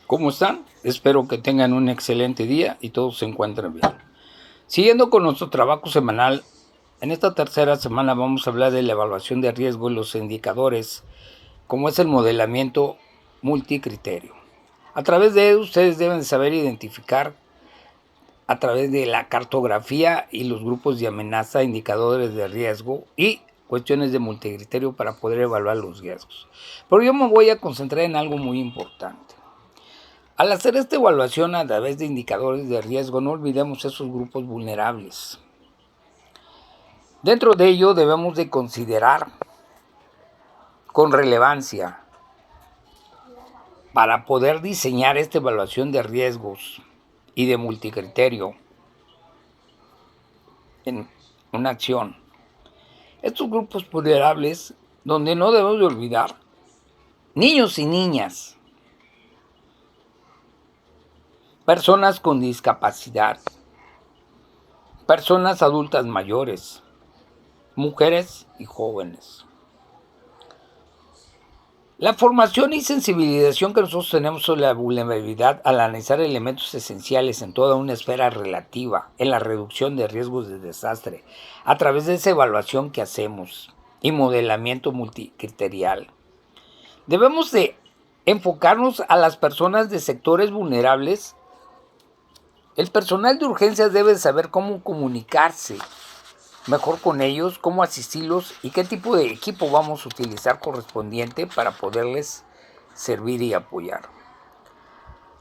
¿Cómo están? Espero que tengan un excelente día y todos se encuentren bien. Siguiendo con nuestro trabajo semanal, en esta tercera semana vamos a hablar de la evaluación de riesgo y los indicadores, como es el modelamiento multicriterio. A través de él ustedes deben saber identificar a través de la cartografía y los grupos de amenaza, indicadores de riesgo y cuestiones de multicriterio para poder evaluar los riesgos. Pero yo me voy a concentrar en algo muy importante. Al hacer esta evaluación a través de indicadores de riesgo, no olvidemos esos grupos vulnerables. Dentro de ello debemos de considerar con relevancia para poder diseñar esta evaluación de riesgos y de multicriterio en una acción. Estos grupos vulnerables donde no debemos de olvidar niños y niñas, personas con discapacidad, personas adultas mayores, mujeres y jóvenes. La formación y sensibilización que nosotros tenemos sobre la vulnerabilidad al analizar elementos esenciales en toda una esfera relativa en la reducción de riesgos de desastre a través de esa evaluación que hacemos y modelamiento multicriterial. Debemos de enfocarnos a las personas de sectores vulnerables. El personal de urgencias debe saber cómo comunicarse mejor con ellos, cómo asistirlos y qué tipo de equipo vamos a utilizar correspondiente para poderles servir y apoyar.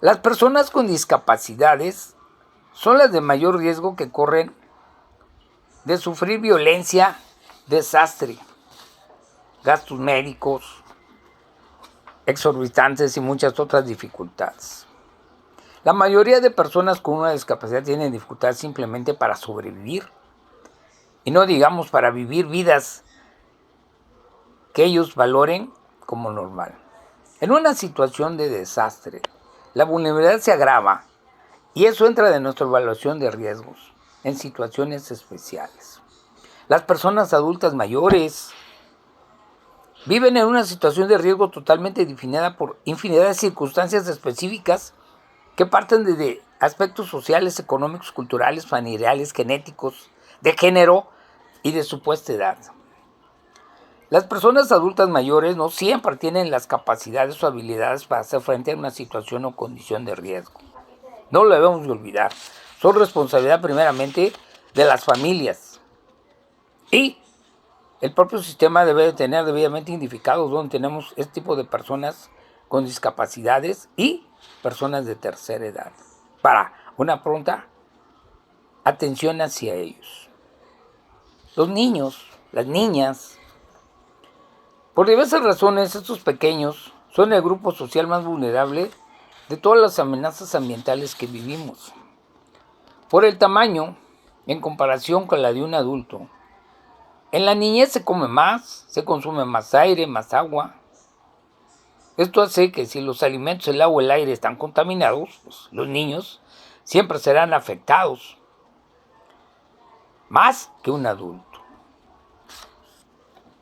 Las personas con discapacidades son las de mayor riesgo que corren de sufrir violencia, desastre, gastos médicos exorbitantes y muchas otras dificultades. La mayoría de personas con una discapacidad tienen dificultades simplemente para sobrevivir y no digamos para vivir vidas que ellos valoren como normal. En una situación de desastre, la vulnerabilidad se agrava y eso entra de nuestra evaluación de riesgos en situaciones especiales. Las personas adultas mayores viven en una situación de riesgo totalmente definida por infinidad de circunstancias específicas que parten desde aspectos sociales, económicos, culturales, familiares, genéticos, de género y de supuesta edad. Las personas adultas mayores no siempre tienen las capacidades o habilidades para hacer frente a una situación o condición de riesgo. No lo debemos de olvidar. Son responsabilidad primeramente de las familias. Y el propio sistema debe de tener debidamente identificados donde tenemos este tipo de personas con discapacidades y personas de tercera edad para una pronta atención hacia ellos. Los niños, las niñas, por diversas razones, estos pequeños son el grupo social más vulnerable de todas las amenazas ambientales que vivimos. Por el tamaño, en comparación con la de un adulto, en la niñez se come más, se consume más aire, más agua. Esto hace que si los alimentos, el agua, el aire están contaminados, pues los niños siempre serán afectados, más que un adulto.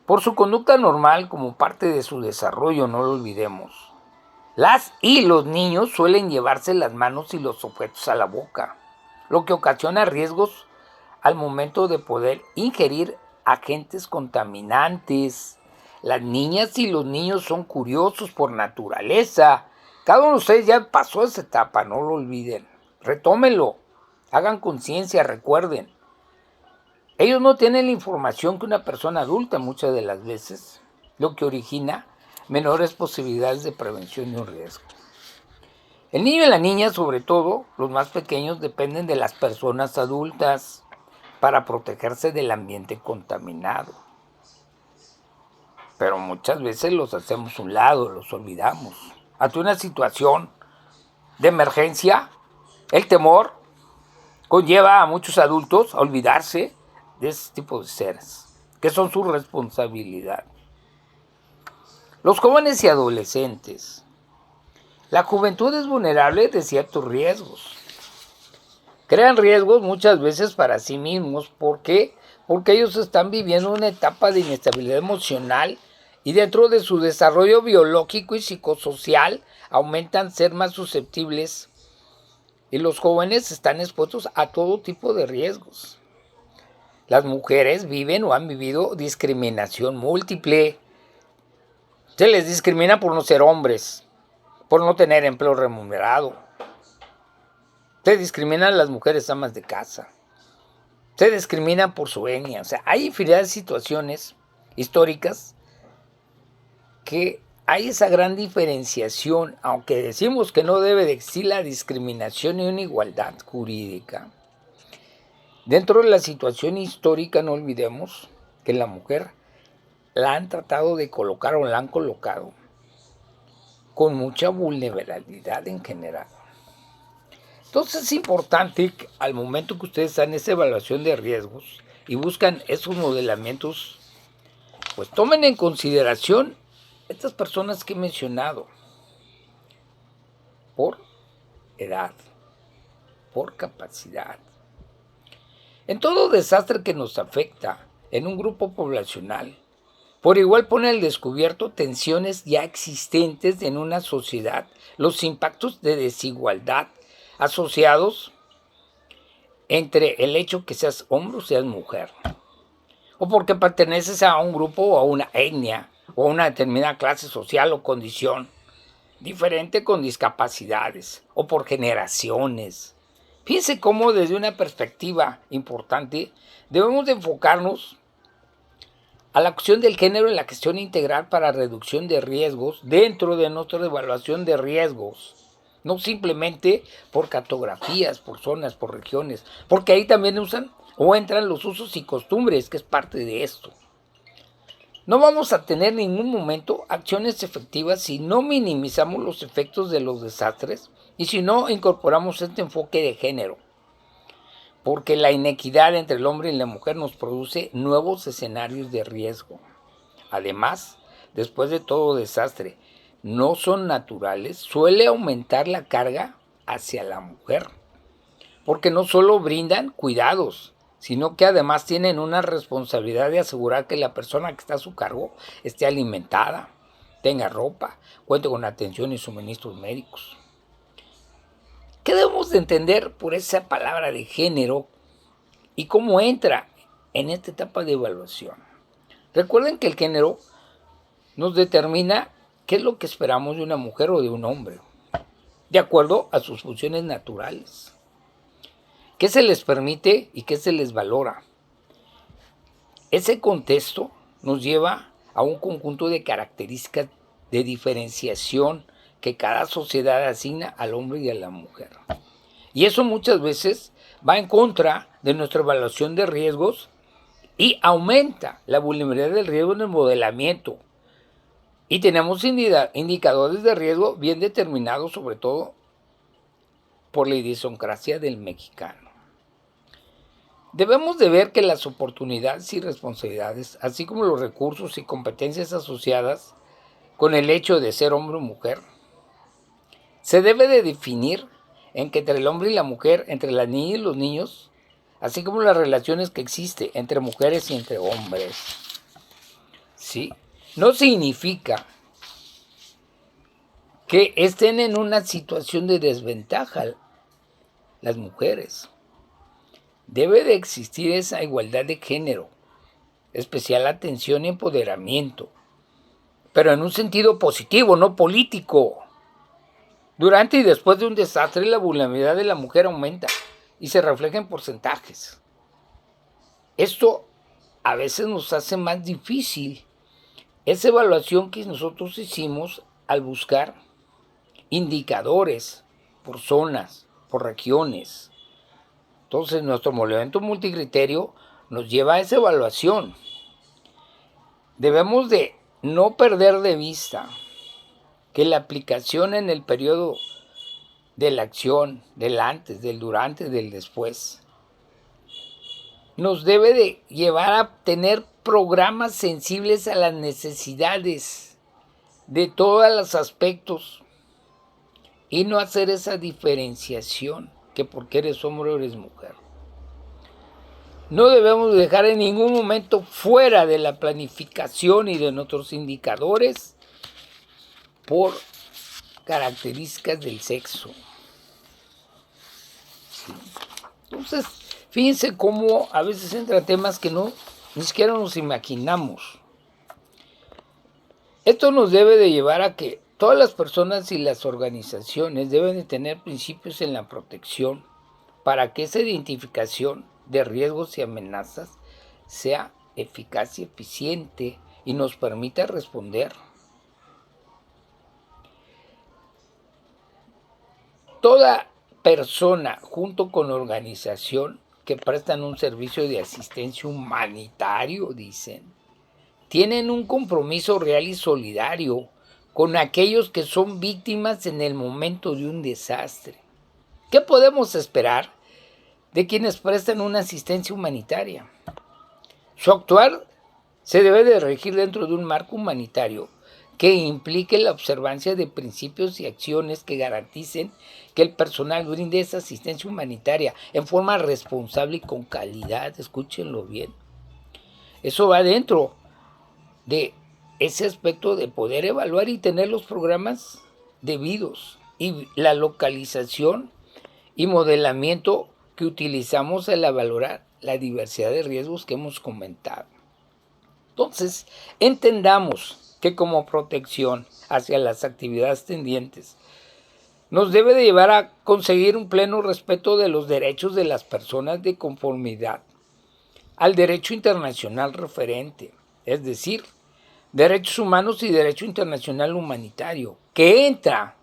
Por su conducta normal como parte de su desarrollo, no lo olvidemos. Las y los niños suelen llevarse las manos y los objetos a la boca, lo que ocasiona riesgos al momento de poder ingerir agentes contaminantes. Las niñas y los niños son curiosos por naturaleza. Cada uno de ustedes ya pasó esa etapa, no lo olviden. Retómenlo, hagan conciencia, recuerden. Ellos no tienen la información que una persona adulta muchas de las veces, lo que origina menores posibilidades de prevención de un riesgo. El niño y la niña, sobre todo, los más pequeños, dependen de las personas adultas para protegerse del ambiente contaminado. Pero muchas veces los hacemos a un lado, los olvidamos. Ante una situación de emergencia, el temor conlleva a muchos adultos a olvidarse de ese tipo de seres, que son su responsabilidad. Los jóvenes y adolescentes. La juventud es vulnerable de ciertos riesgos. Crean riesgos muchas veces para sí mismos. ¿Por qué? Porque ellos están viviendo una etapa de inestabilidad emocional y dentro de su desarrollo biológico y psicosocial aumentan ser más susceptibles y los jóvenes están expuestos a todo tipo de riesgos. Las mujeres viven o han vivido discriminación múltiple. Se les discrimina por no ser hombres, por no tener empleo remunerado. Se discriminan a las mujeres amas de casa. Se discriminan por su etnia. O sea, hay infinidad de situaciones históricas que hay esa gran diferenciación, aunque decimos que no debe de existir la discriminación y una igualdad jurídica. Dentro de la situación histórica no olvidemos que la mujer la han tratado de colocar o la han colocado con mucha vulnerabilidad en general. Entonces es importante que al momento que ustedes están en esa evaluación de riesgos y buscan esos modelamientos, pues tomen en consideración estas personas que he mencionado por edad, por capacidad. En todo desastre que nos afecta en un grupo poblacional, por igual pone al descubierto tensiones ya existentes en una sociedad, los impactos de desigualdad asociados entre el hecho que seas hombre o seas mujer, o porque perteneces a un grupo o a una etnia, o a una determinada clase social o condición diferente con discapacidades, o por generaciones. Fíjense cómo desde una perspectiva importante debemos de enfocarnos a la cuestión del género en la gestión integral para reducción de riesgos dentro de nuestra evaluación de riesgos. No simplemente por cartografías, por zonas, por regiones, porque ahí también usan o entran los usos y costumbres, que es parte de esto. No vamos a tener en ningún momento acciones efectivas si no minimizamos los efectos de los desastres y si no incorporamos este enfoque de género, porque la inequidad entre el hombre y la mujer nos produce nuevos escenarios de riesgo. Además, después de todo desastre, no son naturales, suele aumentar la carga hacia la mujer, porque no solo brindan cuidados, sino que además tienen una responsabilidad de asegurar que la persona que está a su cargo esté alimentada, tenga ropa, cuente con atención y suministros médicos. ¿Qué debemos de entender por esa palabra de género y cómo entra en esta etapa de evaluación? Recuerden que el género nos determina qué es lo que esperamos de una mujer o de un hombre, de acuerdo a sus funciones naturales. ¿Qué se les permite y qué se les valora? Ese contexto nos lleva a un conjunto de características de diferenciación que cada sociedad asigna al hombre y a la mujer. Y eso muchas veces va en contra de nuestra evaluación de riesgos y aumenta la vulnerabilidad del riesgo en el modelamiento. Y tenemos indicadores de riesgo bien determinados, sobre todo por la idiosincrasia del mexicano. Debemos de ver que las oportunidades y responsabilidades, así como los recursos y competencias asociadas con el hecho de ser hombre o mujer, se debe de definir en que entre el hombre y la mujer, entre las niñas y los niños, así como las relaciones que existen entre mujeres y entre hombres. ¿Sí? No significa que estén en una situación de desventaja las mujeres. Debe de existir esa igualdad de género, especial atención y empoderamiento, pero en un sentido positivo, no político. Durante y después de un desastre, la vulnerabilidad de la mujer aumenta y se refleja en porcentajes. Esto a veces nos hace más difícil esa evaluación que nosotros hicimos al buscar indicadores por zonas, por regiones. Entonces, nuestro modelamiento multicriterio nos lleva a esa evaluación. Debemos de no perder de vista que la aplicación en el periodo de la acción, del antes, del durante, del después, nos debe de llevar a tener programas sensibles a las necesidades de todos los aspectos y no hacer esa diferenciación que porque eres hombre o eres mujer. no debemos dejar en ningún momento fuera de la planificación y de nuestros indicadores por características del sexo. Sí. Entonces, fíjense cómo a veces entran temas que ni siquiera nos imaginamos. Esto nos debe de llevar a que todas las personas y las organizaciones deben de tener principios en la protección para que esa identificación de riesgos y amenazas sea eficaz y eficiente y nos permita responder. Toda persona junto con organización que prestan un servicio de asistencia humanitario, dicen, tienen un compromiso real y solidario con aquellos que son víctimas en el momento de un desastre. ¿Qué podemos esperar de quienes prestan una asistencia humanitaria? Su actuar se debe de regir dentro de un marco humanitario que implique la observancia de principios y acciones que garanticen que el personal brinde esa asistencia humanitaria en forma responsable y con calidad. Escúchenlo bien. Eso va dentro de ese aspecto de poder evaluar y tener los programas debidos y la localización y modelamiento que utilizamos al valorar la diversidad de riesgos que hemos comentado. Entonces, entendamos que como protección hacia las actividades tendientes nos debe de llevar a conseguir un pleno respeto de los derechos de las personas de conformidad al derecho internacional referente, es decir, derechos humanos y derecho internacional humanitario, que entra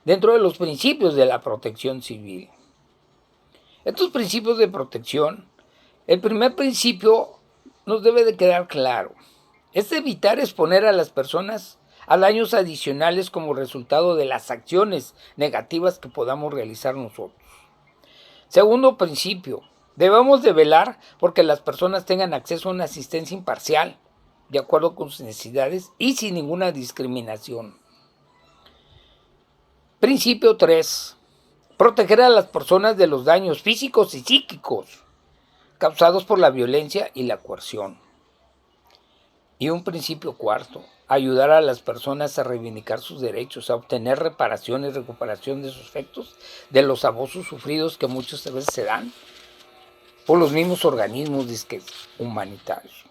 dentro de los principios de la protección civil. Estos principios de protección, el primer principio nos debe de quedar claro, es evitar exponer a las personas a daños adicionales como resultado de las acciones negativas que podamos realizar nosotros. Segundo principio, debemos de velar porque las personas tengan acceso a una asistencia imparcial, de acuerdo con sus necesidades y sin ninguna discriminación. Principio 3. Proteger a las personas de los daños físicos y psíquicos causados por la violencia y la coerción. Y un principio cuarto, ayudar a las personas a reivindicar sus derechos, a obtener reparación y recuperación de sus efectos, de los abusos sufridos que muchas veces se dan por los mismos organismos humanitarios.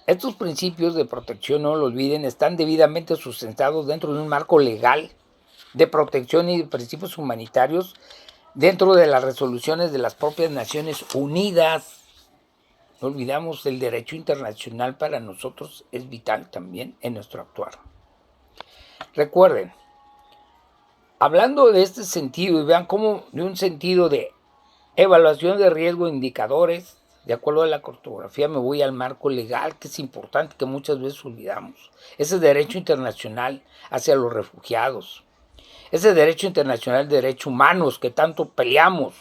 Estos principios de protección, no lo olviden, están debidamente sustentados dentro de un marco legal de protección y de principios humanitarios dentro de las resoluciones de las propias Naciones Unidas. No olvidamos, el derecho internacional para nosotros es vital también en nuestro actuar. Recuerden, hablando de este sentido, y vean cómo de un sentido de evaluación de riesgo e indicadores, de acuerdo a la cartografía, me voy al marco legal, que es importante, que muchas veces olvidamos. Ese derecho internacional hacia los refugiados, ese derecho internacional de derechos humanos que tanto peleamos,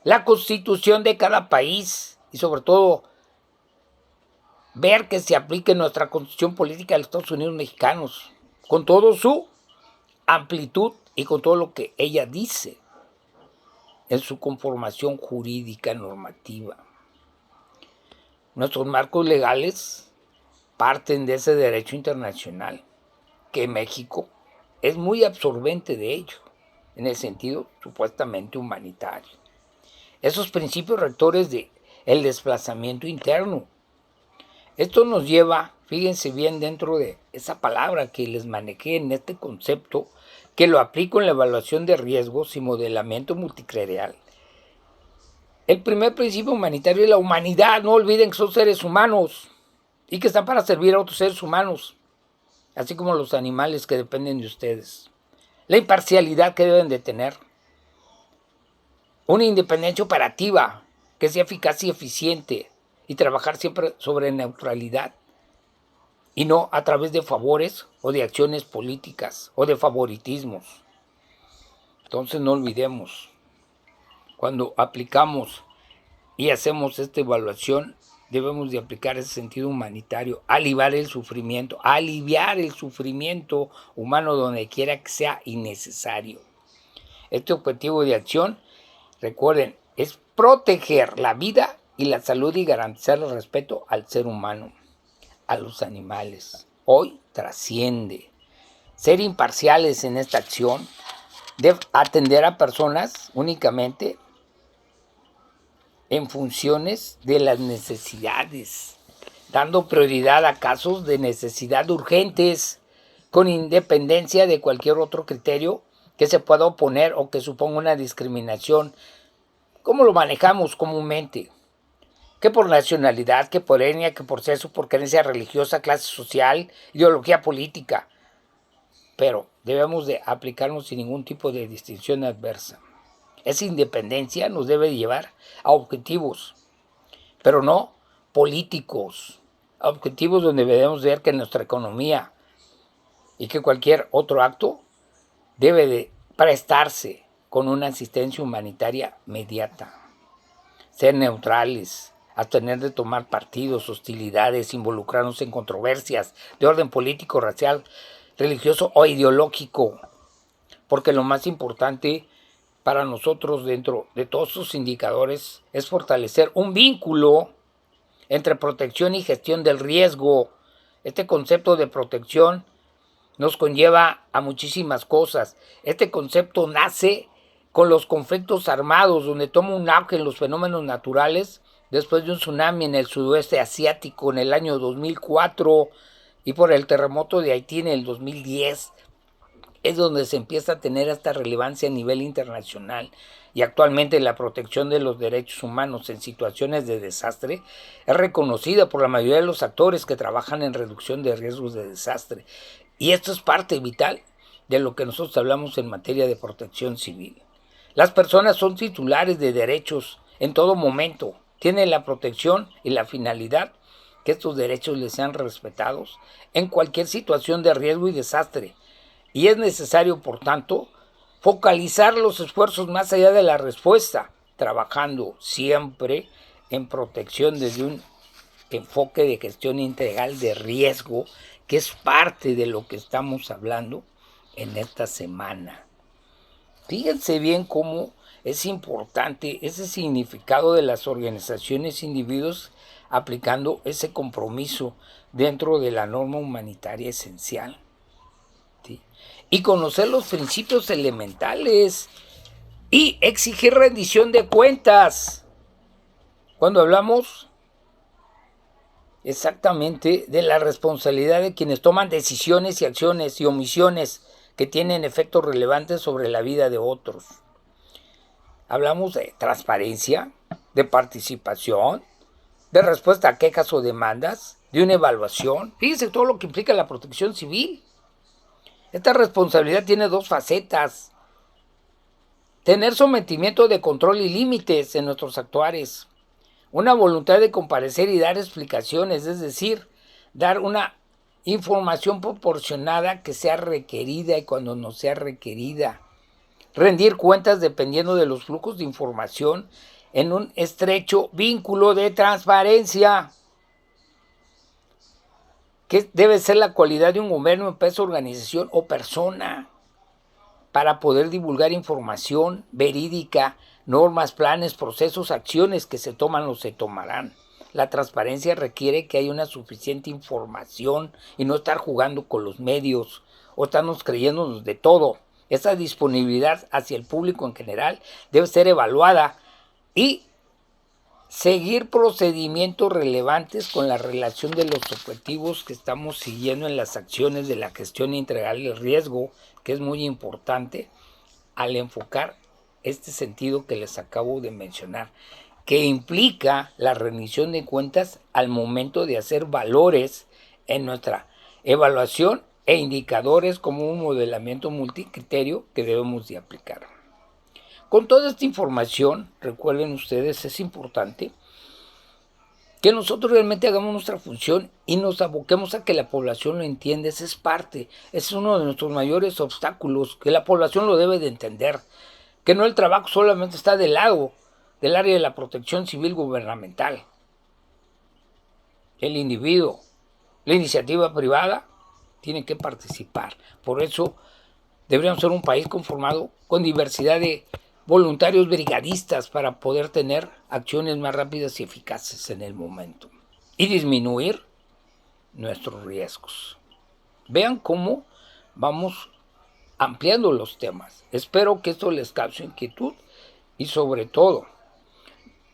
la constitución de cada país y sobre todo ver que se aplique nuestra constitución política de los Estados Unidos mexicanos, con toda su amplitud y con todo lo que ella dice en su conformación jurídica normativa. Nuestros marcos legales parten de ese derecho internacional, que México es muy absorbente de ello, en el sentido supuestamente humanitario. Esos principios rectores de el desplazamiento interno. Esto nos lleva, fíjense bien, dentro de esa palabra que les manejé en este concepto, que lo aplico en la evaluación de riesgos y modelamiento multicrearial. El primer principio humanitario es la humanidad. No olviden que son seres humanos y que están para servir a otros seres humanos, así como los animales que dependen de ustedes. La imparcialidad que deben de tener. Una independencia operativa que sea eficaz y eficiente y trabajar siempre sobre neutralidad y no a través de favores o de acciones políticas o de favoritismos. Entonces no olvidemos, cuando aplicamos y hacemos esta evaluación, debemos de aplicar ese sentido humanitario, aliviar el sufrimiento humano donde quiera que sea innecesario. Este objetivo de acción, recuerden, es proteger la vida y la salud y garantizar el respeto al ser humano, a los animales. Hoy trasciende ser imparciales en esta acción, de atender a personas únicamente en funciones de las necesidades, dando prioridad a casos de necesidad urgentes, con independencia de cualquier otro criterio que se pueda oponer o que suponga una discriminación, como lo manejamos comúnmente, que por nacionalidad, que por etnia, que por sexo, por creencia religiosa, clase social, ideología política. Pero debemos de aplicarnos sin ningún tipo de distinción adversa. Esa independencia nos debe llevar a objetivos, pero no políticos, a objetivos donde debemos ver que nuestra economía y que cualquier otro acto debe de prestarse con una asistencia humanitaria inmediata, ser neutrales, abstener de tomar partidos, hostilidades, involucrarnos en controversias de orden político, racial, religioso o ideológico, porque lo más importante para nosotros dentro de todos sus indicadores es fortalecer un vínculo entre protección y gestión del riesgo. Este concepto de protección nos conlleva a muchísimas cosas. Este concepto nace con los conflictos armados, donde toma un auge en los fenómenos naturales después de un tsunami en el sudoeste asiático en el año 2004 y por el terremoto de Haití en el 2010. Es donde se empieza a tener esta relevancia a nivel internacional, y actualmente la protección de los derechos humanos en situaciones de desastre es reconocida por la mayoría de los actores que trabajan en reducción de riesgos de desastre. Y esto es parte vital de lo que nosotros hablamos en materia de protección civil. Las personas son titulares de derechos en todo momento, tienen la protección y la finalidad que estos derechos les sean respetados en cualquier situación de riesgo y desastre. Y es necesario, por tanto, focalizar los esfuerzos más allá de la respuesta, trabajando siempre en protección desde un enfoque de gestión integral de riesgo, que es parte de lo que estamos hablando en esta semana. Fíjense bien cómo es importante ese significado de las organizaciones e individuos aplicando ese compromiso dentro de la norma humanitaria esencial. ¿Sí? Y conocer los principios elementales y exigir rendición de cuentas. Cuando hablamos exactamente de la responsabilidad de quienes toman decisiones y acciones y omisiones que tienen efectos relevantes sobre la vida de otros. Hablamos de transparencia, de participación, de respuesta a quejas o demandas, de una evaluación. Fíjense todo lo que implica la protección civil. Esta responsabilidad tiene dos facetas. Tener sometimiento de control y límites en nuestros actuares. Una voluntad de comparecer y dar explicaciones, es decir, dar una información proporcionada que sea requerida y cuando no sea requerida. Rendir cuentas dependiendo de los flujos de información en un estrecho vínculo de transparencia, que debe ser la cualidad de un gobierno, empresa, organización o persona para poder divulgar información verídica, normas, planes, procesos, acciones que se toman o se tomarán. La transparencia requiere que haya una suficiente información y no estar jugando con los medios o estarnos creyéndonos de todo. Esa disponibilidad hacia el público en general debe ser evaluada y seguir procedimientos relevantes con la relación de los objetivos que estamos siguiendo en las acciones de la gestión integral del riesgo, que es muy importante al enfocar este sentido que les acabo de mencionar, que implica la rendición de cuentas al momento de hacer valores en nuestra evaluación e indicadores como un modelamiento multicriterio que debemos de aplicar. Con toda esta información, recuerden ustedes, es importante que nosotros realmente hagamos nuestra función y nos aboquemos a que la población lo entienda. Esa es parte, es uno de nuestros mayores obstáculos, que la población lo debe de entender, que no el trabajo solamente está del lado del área de la protección civil gubernamental. El individuo, la iniciativa privada, tiene que participar. Por eso deberíamos ser un país conformado con diversidad de voluntarios brigadistas para poder tener acciones más rápidas y eficaces en el momento y disminuir nuestros riesgos. Vean cómo vamos ampliando los temas. Espero que esto les cause inquietud y sobre todo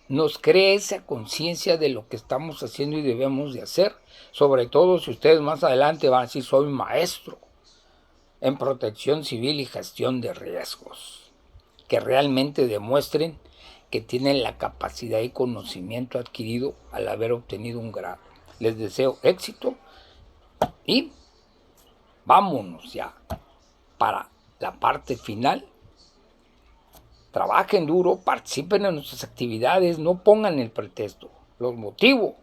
nos cree esa conciencia de lo que estamos haciendo y debemos de hacer. Sobre todo si ustedes más adelante van a decir soy maestro en protección civil y gestión de riesgos. Que realmente demuestren que tienen la capacidad y conocimiento adquirido al haber obtenido un grado. Les deseo éxito y vámonos ya para la parte final. Trabajen duro, participen en nuestras actividades, no pongan el pretexto. Los motivo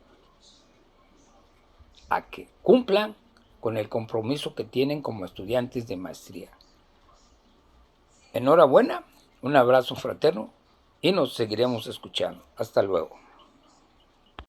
a que cumplan con el compromiso que tienen como estudiantes de maestría. Enhorabuena, un abrazo fraterno y nos seguiremos escuchando. Hasta luego.